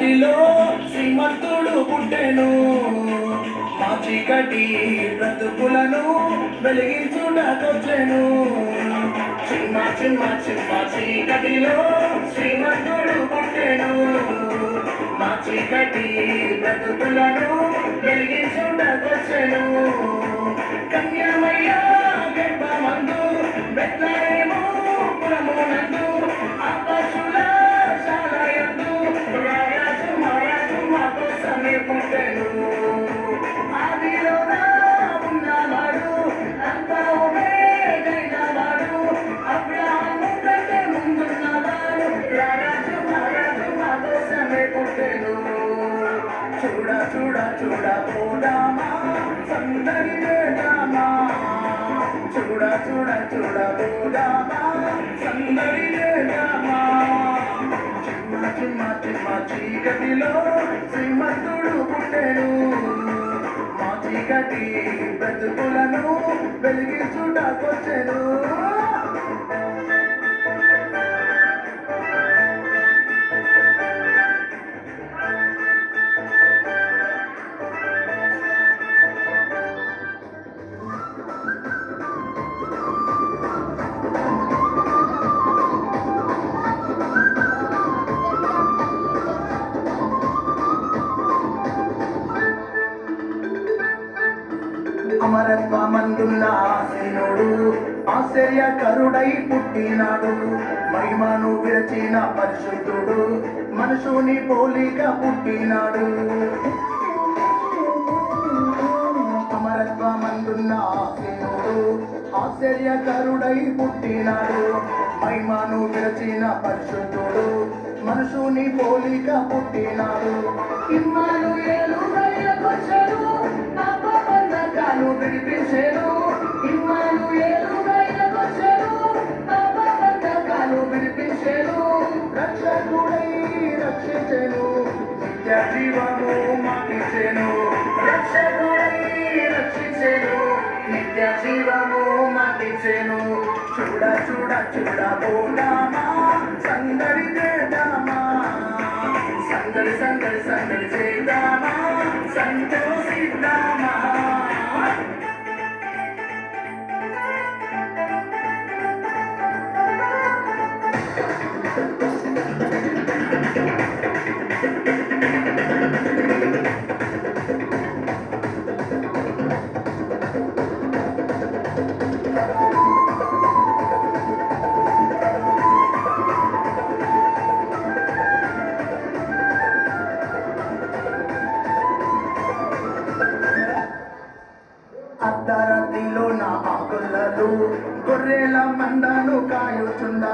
గదిలో శ్రీమంతుడు పుట్టెను, మా చీకటి బ్రతుకులను వెలిగించుటకొచ్చెను. చిమ్మ చిమ్మ చిమ్మ చీకటిలో శ్రీమంతుడు పుట్టెను, మా చీకటి బ్రతుకులను వెలిగించుటకొచ్చెను. కన్యమయ్య గర్భమందు బెత్లెహేము పురమునందు ఆకాశుల శాలయందు రారాజు మహారాజు మా కోసమే పుట్టెను. ఆదిలోన ఉన్నవాడు అంతమేగైన వాడు అబ్రహాము కంటే ముందున్నవాడు రారాజు మహారాజు మా కోసమే పుట్టెను. చూడ చూడ చూడ పోదామా సందడి చేద్దామా, చూడ చూడ చూడ పోదామా సందడి చేద్దామా. చిమ్మ చిమ్మ చిమ్మ చీకటిలో శ్రీమంతుడు పుట్టెను, మా చీకటి బ్రతుకులను వెలిగించుటకొచ్చెను. అమరత్వమందున్న ఆశీనుడు ఆశ్చర్యకరుడై పుట్టినాడు, మహిమను విరచిన పరిశుద్ధుడు మనుషుని పోలిక పుట్టినాడు. అమరత్వమందున్న ఆశీనుడు ఆశ్చర్యకరుడై పుట్టినాడు, మహిమను విరచిన పరిశుద్ధుడు మనుషుని పోలిక పుట్టినాడు. ఇమ్మానుయేలు బయలుకొచ్చెను, పాప బంధకాలు విడిపించెను. ఇమ్మానుయేలు బయలుకొచ్చెను, పాప బంధకాలు విడిపించెను. రక్షకుడై రక్షించెను, నిత్య జీవము మాకిచ్చెను. రక్షకుడై రక్షించెను, నిత్య జీవము మాకిచ్చెను. చూడ చూడ చూడ పోదామా సందడి చేద్దామా, సందడి సందడి సందడి చేద్దామా సంతోషిద్దామా. అర్ధరాత్రిలో నా ఆకులలో గొర్రెల మందను కాయుచుండా,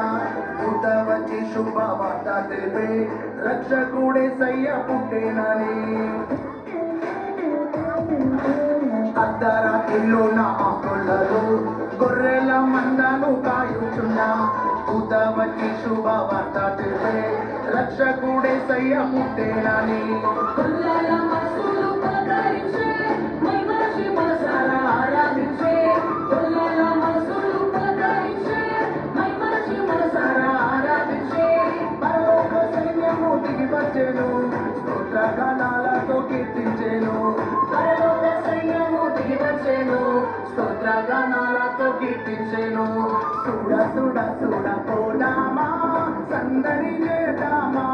దూత వచ్చి శుభవార్త తెలిపే రక్షకుడేసయ్య పుట్టెనని. అర్ధరాత్రిలో నా ఆకులలో గొర్రెల మందను కాయుచుండా, దూత వచ్చి శుభవార్త తెలిపే రక్షకుడేసయ్య పుట్టెనని. స్తోత్రగానాలతో కీర్తించెను, పరలోక సైన్యము దిగివచ్చెను, స్తోత్రగానాలతో కీర్తించెను. చూడ చూడ చూడ పోదామా సందడి చేద్దామా,